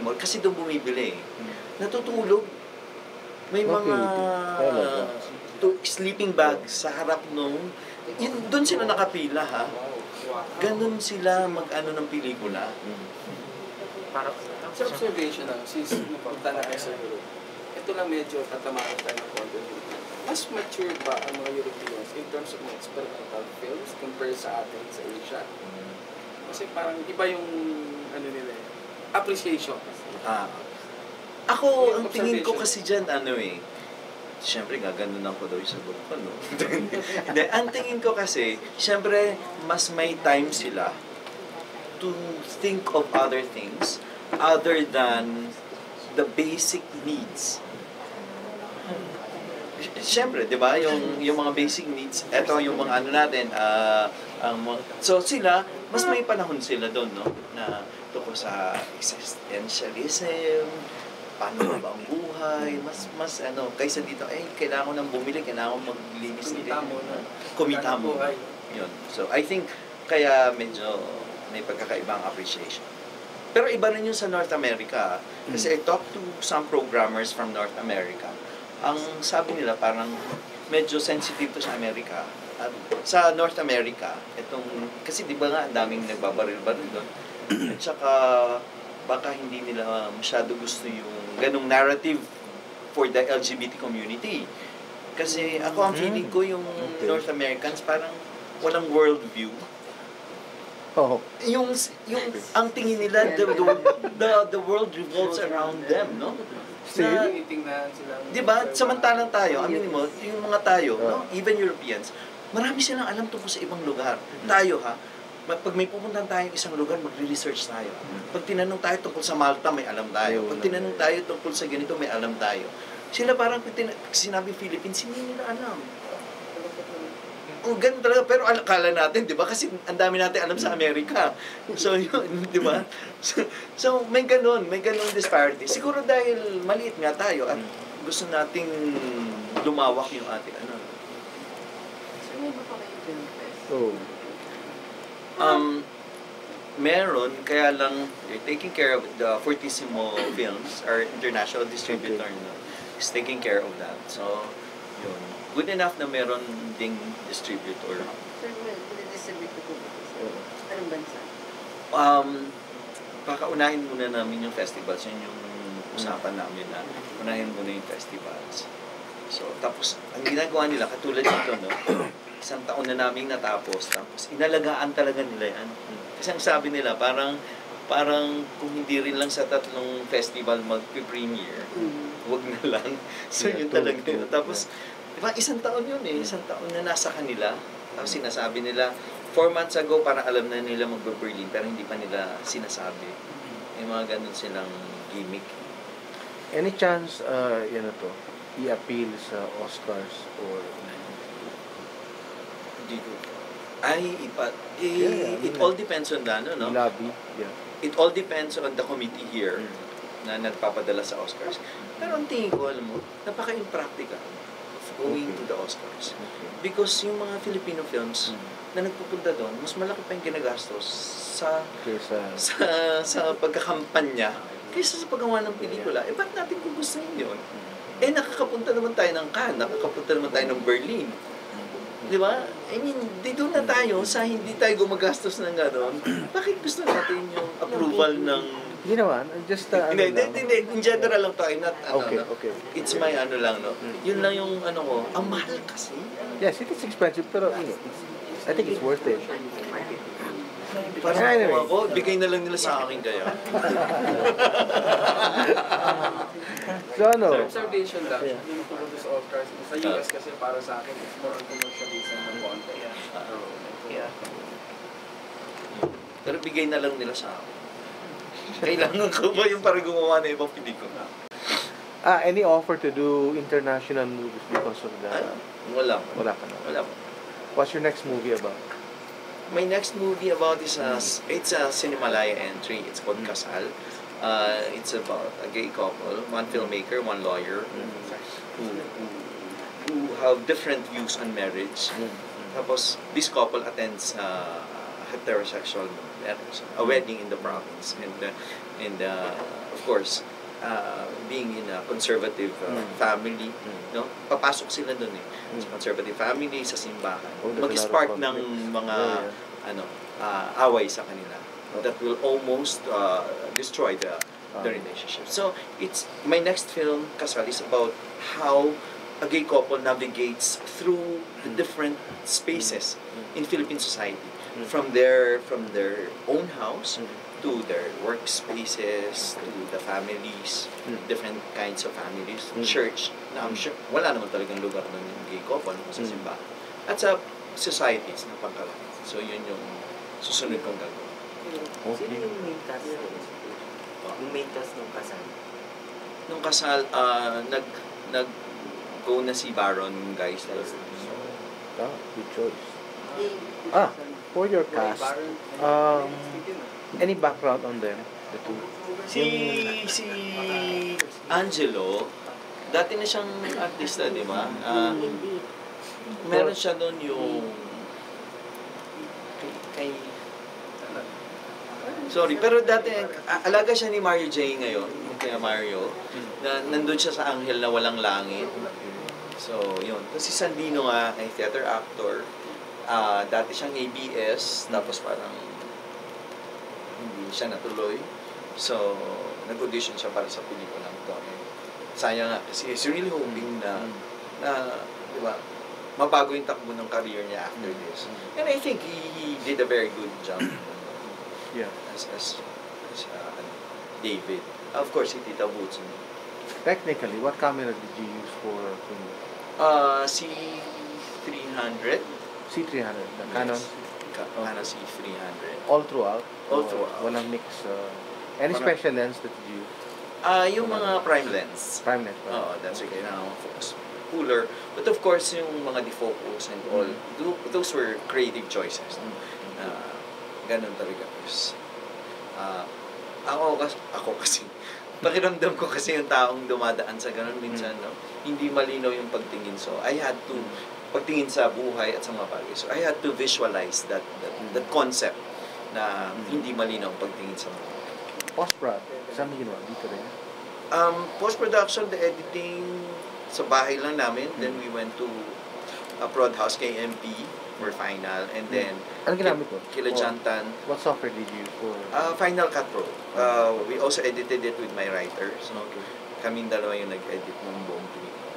mall kasi doon bumibili. Natutulog. May mga sleeping bag sa harap nung doon sila nakapila ha. Ganun sila mag-ano ng pelikula. Para sa observation lang, since napunta na kayo sa Europe, ito lang medyo tatamaan tayo ng konti. Mas mature ba ang mga Europeans in terms of mga experimental films compare sa atin sa Asia? Kasi parang iba yung ano nila appreciation. Ako, ang tingin ko kasi dyan, siyempre gaganon ako daw yung sagot ko, no? Hindi, ang tingin ko kasi, siyempre, mas may time sila to think of other things other than the basic needs. Siyempre, di ba? Yung mga basic needs, eto yung mga ano natin, so sila, mas may panahon sila doon, no? Na tungkol sa existentialism, paano ba ang buhay, mas kaysa dito, kailangan ko nang bumili, kailangan ko maglinis nito. Kumita mo. Yun. So, I think, kaya medyo may pagkakaibang appreciation. Pero iba rin yung sa North America. Kasi I talked to some programmers from North America. Ang sabi nila, parang medyo sensitive to sa Amerika. At sa North America, kasi di ba nga, ang daming nagbabaril-baril doon. At saka, baka hindi nila masyado gusto yung ganong narrative for the LGBT community. Kasi ako ang feeling ko yung North Americans parang walang worldview. Yung ang tingin nila the world revolves around them, no? Na, di ba? Samantalang tayo, aminin mo, yung mga tayo, no? Even Europeans, marami silang alam tungkol sa ibang lugar. Tayo pag may pupuntahan tayong isang lugar, magre-research tayo. Pag tinanong tayo tungkol sa Malta, may alam tayo. Pag tinanong tayo tungkol sa ganito, may alam tayo. Sila parang, pag sinabi Philippines, hindi nila alam. Ganun talaga, pero akala natin, di ba? Kasi ang dami natin alam sa Amerika. So, yun, di ba? So, may ganun disparity. Siguro dahil maliit nga tayo at gusto nating lumawak yung ating meron, kaya lang you're taking care of the Fortissimo Films, our international distributor, is taking care of that. So, yun. Good enough na meron ding distributor. Sir, distributor po ba? Anong bansa? Pakaunahin muna namin yung festivals. Yun yung usapan namin na unahin muna yung festivals. So, tapos, ang ginagawa nila, katulad dito, no? Isang taon na namin natapos. Tapos, inalagaan talaga nila yan. Kasi ang sabi nila, parang kung hindi rin lang sa 3 festival mag-premiere, wag na lang. So, yun talaga yun. Tapos, diba, isang taon yun isang taon na nasa kanila. Tapos sinasabi nila, 4 months ago, parang alam na nila mag-Berlin, pero hindi pa nila sinasabi. May mga ganun silang gimmick. Any chance, i-appeal sa Oscars or... It all depends on the, no? Lobby, It all depends on the committee here na nagpapadala sa Oscars. Pero ang tingin ko, alam mo, napaka-impractical going to the Oscars. Because yung mga Filipino films na nagpupunta doon, mas malaki pa yung ginagastos sa pagkakampanya kaysa sa paggawa ng pelikula. Ba't natin gugustuhin yun? Nakakapunta naman tayo ng Cannes, nakakapunta naman tayo ng Berlin. Di ba? I mean, dito na tayo sa hindi tayo gumagastos ng gano'n. Bakit gusto natin yung approval ng... Hindi naman, just hindi, in general lang tayo, not okay. It's my lang, no? Yun lang yung ko, ang mahal kasi. Yes, it is expensive, pero I think it's worth it. Parang ako, bigay na lang nila sa akin kaya. So, observation lang, yung tungkol sa Oscars, sa US kasi para sa akin, it's more on commercialism ng content. Pero bigay na lang nila sa akin. Kailangan ko ba yung parang gumawa na ibang pelikula? Any offer to do international movies because of that? Wala pa na. Wala pa. What's your next movie about? My next movie about is it's a Cinemalaya entry. It's called Kasal. It's about a gay couple, one filmmaker, one lawyer, who have different views on marriage. Tapos, this couple attends heterosexual marriage, a wedding in the province, and of course, being in a conservative family, no? Papasok sila doon eh. Sa conservative family, sa simbahan. Oh, there's a lot of Mag-spark ng conflicts. mga Yeah, away sa kanila that will almost destroy the relationship. So, it's my next film, Kasal, is about how a gay couple navigates through the different spaces in Philippine society, from their own house to their workspaces, to the families, different kinds of families, church, na I'm sure, wala naman talagang lugar doon yung gay couple sa simbahan. At sa societies na pangkalaki. So, yun yung susunod kong gagawin. Sino yung main cast? Yung main cast ng Kasal? Nung Kasal, nag-go na si Baron, guys. Good choice. Ah, For your cast, any background on them? The two? Si Angelo, dati na siyang artista, di ba? hindi. Meron siya doon yung kay sorry, pero dati alaga siya ni Mario J ngayon, kaya Mario, na nandun siya sa Anghel na Walang Langit. So, yun. Kasi Sandino nga ay theater actor. Dati siyang ABS, tapos parang hindi siya natuloy. So, nag-audition siya para sa pelikulang to. Sayang nga, kasi he's really hoping na di ba, mabago yung takbo ng career niya after this. And I think he did a very good job. Yeah. As David. Of course, si Tita Boots. Technically, what camera did you use for filming? C300. C300, the Canon. Canon C300. All throughout? All Or throughout. Walang mix? Any Walang- special lens that you use? Yung mga prime lens. Prime lens, right? Oo, that's okay na focus cooler. But of course, yung mga defocus and all, those were creative choices. Ganun talaga. Ako kasi, pakiramdam ko kasi yung taong dumadaan sa ganun minsan, no? Hindi malinaw yung pagtingin. So, I had to, pagtingin sa buhay at sa mga bagay. So, I had to visualize that concept na hindi malinaw ang pagtingin sa mga bagay. Post-prod, saan mo ginawa? Dito rin? Post-production, the editing, sa bahay lang namin. Then we went to a prod house, KMP, for final. And then, Anong ginamit mo? Kila Jantan, What software did you use for? Final Cut Pro. We also edited it with my writer. So, kaming dalawa yung nag-edit ng buong pelikula.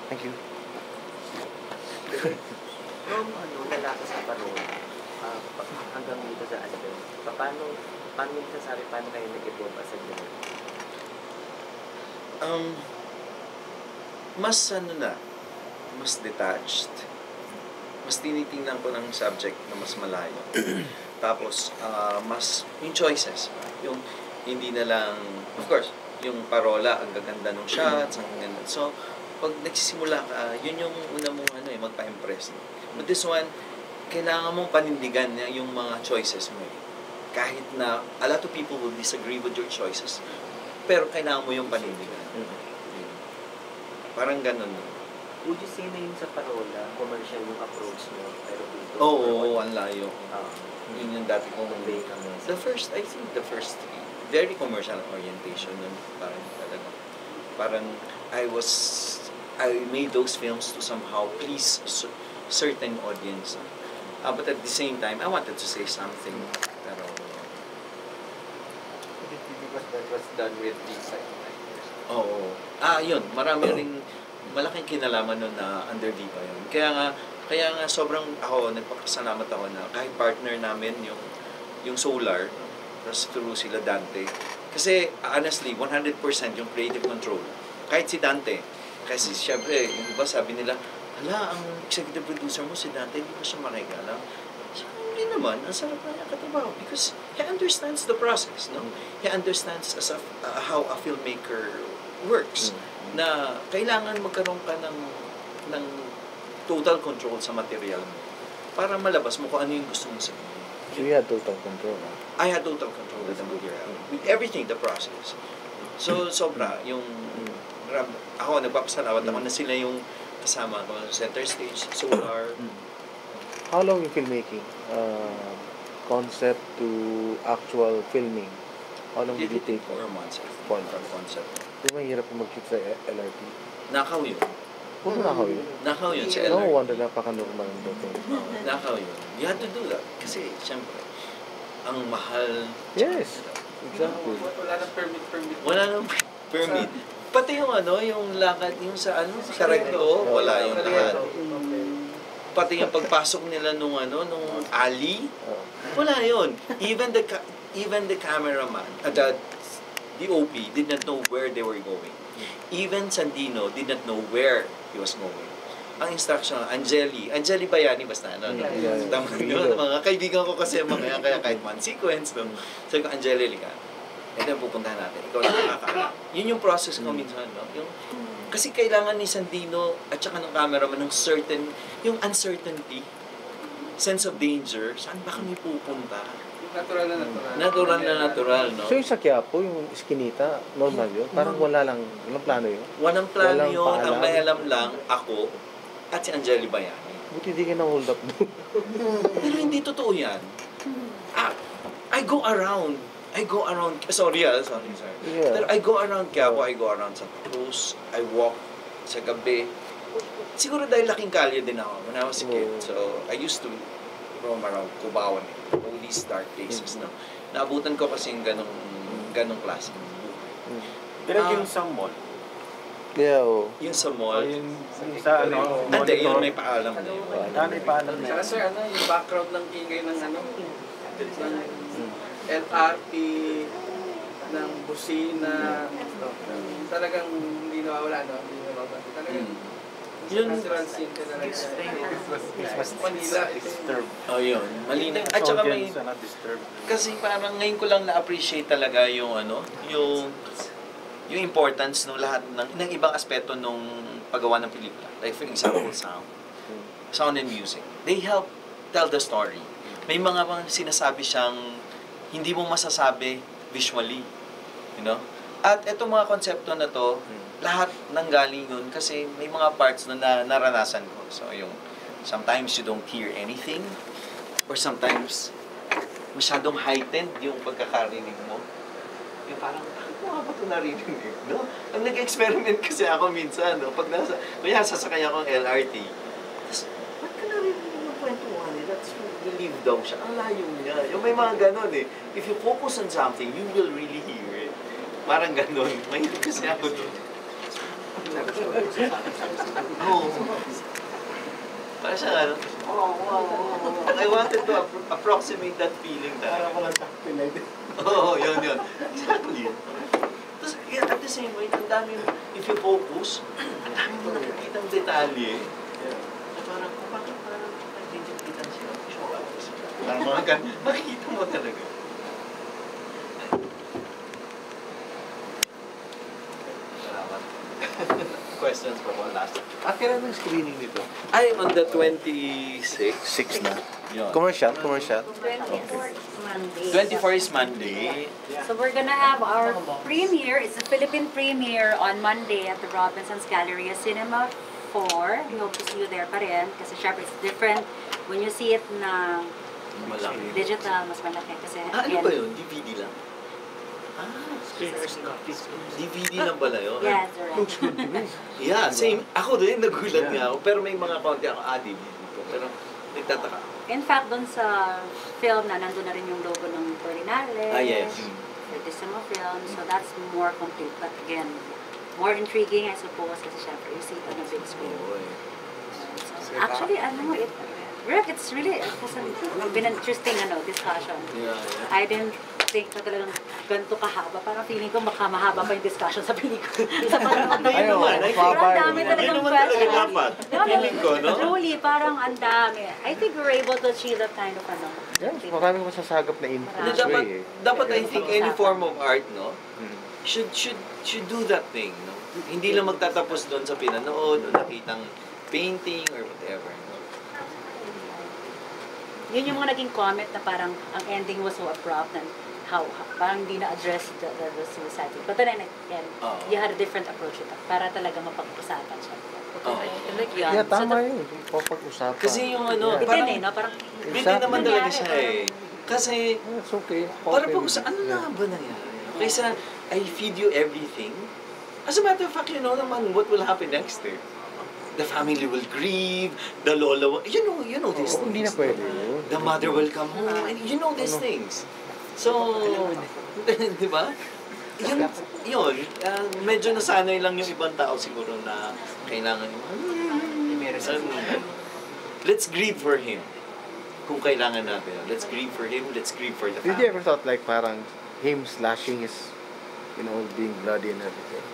Thank you. From lalaki sa parola, hanggang dito sa album, paano yung sasabi, paano kayo nag-evolve as a group? Mas mas detached. Mas tinitingnan ko ng subject na mas malayo. Tapos, mas yung choices. Yung hindi na lang, of course, yung parola, ang gaganda ng shots, ang ganda. So, pag nagsisimula ka, yun yung una mong magpa-impress. But this one, kailangan mong panindigan yung mga choices mo. Kahit na a lot of people will disagree with your choices, pero kailangan mo yung panindigan. Parang ganun. Would you say na yun sa parola, commercial yung approach mo, pero dito? Oo, ang layo. Yun yung dati kong convey ka message. I think the first three, very commercial orientation nun. Parang talaga. Parang I made those films to somehow please certain audience. But at the same time, I wanted to say something. Pero, Because that was done with the psychoanalyst. oo. Yun. Marami ring malaking kinalaman nun na under Viva yun. Kaya nga sobrang nagpapasalamat ako na kahit partner namin yung Solar, tapos through sila Dante. Kasi honestly, 100% yung creative control. Kahit si Dante. Kasi syempre, yung iba sabi nila, hala, ang executive producer mo si Dante, hindi ba siya makikala? Hindi naman, ang sarap na niya katrabaho because he understands the process, no? He understands how a filmmaker works. Na kailangan magkaroon ka ng total control sa material mo para malabas mo kung ano yung gusto mong sabihin. So you had total control, huh? I had total control with the material. With everything, the process. So, sobra. Ako, nagpapasalamat ako na sila yung kasama ko sa center stage, Solar. How long yung filmmaking? Concept to actual filming? How long did it take? 4 months. One. From concept. Di ba mahirap yung mag-shoot sa LRT? Nakaw yun. Kung nakaw yun. Nakaw yun sa No LRT. wonder napaka-normal ng dating. Nakaw yun. You had to do that. Kasi, syempre, ang mahal. Yes. Exactly. Wala nang permit. Wala nang permit. Pati yung yung lakad, yung sa sa recto, wala yung lahat. Pati yung pagpasok nila nung alley, wala yun. Even the cameraman, the OP did not know where they were going. Even Sandino did not know where he was going. Ang instruction, Angeli Bayani basta, Yeah. Tama yun, mga kaibigan ko kasi mga yan, kaya kahit one sequence, no? Sabi ko, Angeli, lika. Ito yung pupuntahan natin. Ikaw lang nakakaalam. Yun yung process ko minsan, no? Kasi kailangan ni Sandino at saka ng cameraman ng yung uncertainty, sense of danger, saan ba kami pupunta? Natural, no? So yung sa Quiapo, yung Eskinita, normal yun? Parang walang plano yun? Walang plano Walang yun. Ang paalam. may alam lang, ako at si Angeli Bayani. Buti di ka na-hold up doon. Pero hindi totoo yan. I go around. Sorry. Yeah. Pero I go around Quiapo, I go around Santa Cruz, I walk sa gabi. Siguro dahil laking kalye din ako when I was a kid. So, I used to roam around Cubao and all these dark places, no? Naabutan ko kasi yung ganong klase ng buhay. Direct yung sa mall. Yeah, oh. Yung sa mall, Yung sa hindi, yun may paalam na yun. May paalam na. Saka sir, yung background ng ingay ng ng LRT, ng busina, talagang hindi nawawala, no? Hindi nawawala. Talagang Yun. natural scene ka talaga. Manila, Disturb. Oh, yun. Malinaw. At saka may, Audience na disturb. kasi parang ngayon ko lang na-appreciate talaga yung yung importance ng lahat ng ibang aspeto nung paggawa ng pelikula. Like for example, sound and music. They help tell the story. May mga sinasabi siyang hindi mo masasabi visually, you know? At etong mga konsepto na to, lahat nanggaling yun kasi may mga parts na naranasan ko. So yung sometimes you don't hear anything or sometimes masyadong heightened yung pagkakarinig mo. Yung parang, ano nga ba ito narinig? No? Ang nag-experiment kasi ako minsan, no? Pag kaya sasakay ako ng LRT, tapos, ba't ka narinig yung kwentuhan eh? That's believe daw siya. Ang layo niya. Yung may mga ganon eh. If you focus on something, you will really hear it. Parang ganon. Mahilig kasi ako doon. Oo. Parang siya ano? I wanted to approximate that feeling talaga. walang takpilay din. Oo, yun. Exactly. Tapos, at the same way, ang dami, if you focus, ang dami mo nakikitang detalye. Na parang, bakit parang nagdidikitan siya? Parang mga makikita mo talaga. Salamat. Questions for one last. Kailan ng screening nito? Ay, on the 26th. 6 na. Yun. Commercial? 24 is Monday. 24 is Monday. So we're gonna have our premiere. It's a Philippine premiere on Monday at the Robinsons Galleria Cinema 4. We hope to see you there pa rin. Kasi syempre it's different when you see it na Malaki. digital, mas malaki. Kasi Ano again, ba yun? DVD lang? DVD lang pala yun? yes, right. Looks good to me. Yeah, same. Ako din, nagulat nga ako. Pero may mga konti ako, DVD ko. Pero nagtataka. In fact, doon sa film na nandun na rin yung logo ng Berlinale. Yes. Fortissimo Film. So that's more complete. But again, more intriguing, I suppose, kasi syempre you see it on a big screen. So, actually, Rick, it's really been an interesting discussion. Yeah. I didn't think na talagang ganito kahaba. Parang feeling ko mahaba pa yung discussion sa pelikula. Sa panonood na Ayun yun. naman, Pero ang dami Yun talagang naman talaga questions. dapat. No, Feeling ko, no? Truly, parang ang dami. I think we're able to achieve that kind of Yes, maraming masasagap na info. Hindi, Marami. dapat I think any form of art, no? Should do that thing, no? Hindi lang magtatapos doon sa pinanood o nakitang painting or whatever. No? Yun yung mga naging comment na parang ang ending was so abrupt and how parang hindi na-address the suicide. But then again, Oo. you had a different approach ito para talaga mapag-usapan siya. Oo. Like yun. Yeah, tama So, yun. Papag-usapan. Kasi yung ano, Yeah. parang, din no? Parang, hindi naman talaga siya eh. Kasi, It's okay. para Okay. pag ano na ba nangyari? Kaysa, I feed you everything. As a matter of fact, you know naman what will happen next eh. The family will grieve, the lola will, you know these things. Hindi na pwede yun. The mother will come home, and you know these things. So, di ba? Yun, medyo nasanay lang yung ibang tao siguro na kailangan let's grieve for him. Kung kailangan natin. Let's grieve for him, let's grieve for the Did you family. ever thought like parang him slashing his, being bloody and everything?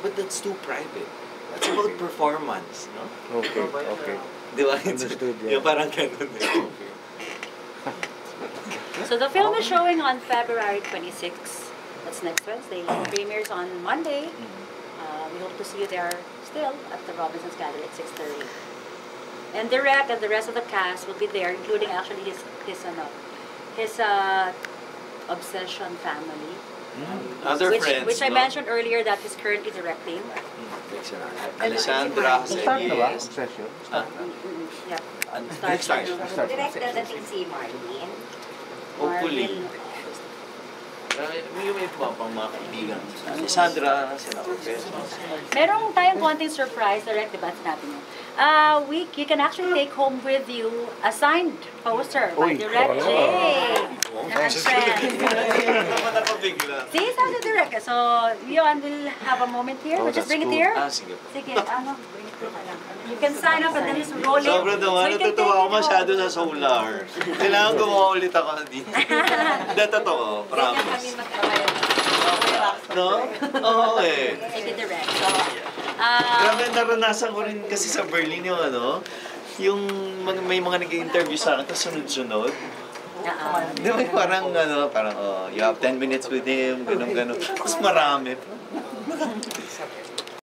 But that's too private. That's about performance, no? Okay, okay. Di ba? Understood, yeah. Yung parang ganun eh. Okay. So the film is showing on February 26. That's next Wednesday. It premieres on Monday. We hope to see you there still at the Robinson's Gallery at 6:30. And Direk and the rest of the cast will be there, including actually his obsession family. Other friends, Which I no? mentioned earlier that he's currently directing. Alessandra, Start na ba? Yes. Obsession? Yep. Next time. Direct dadating si Marlene. Hopefully. May pang mga kaibigan. Alessandra, sila Meron tayong konting surprise, direct, diba? Sinabi niyo. You can actually take home with you a signed poster by Direct J. And friends. naman ako bigla. See, sabi ni Direct. So, yun, we'll have a moment here. We'll just bring it here. Sige. Sige, bring it here. You can sign up and then just roll it. Sobrang naman, you can natutuwa take ako it masyado home. sa solar. Kailangan gumawa ulit ako dito. Hindi, totoo. Promise. No? Oo eh. Take it direct. So, Grabe, naranasan ko rin kasi sa Berlin yung may mga nag-interview sa akin, tapos sunod-sunod. Di ba parang you have 10 minutes with him, ganun. Mas marami.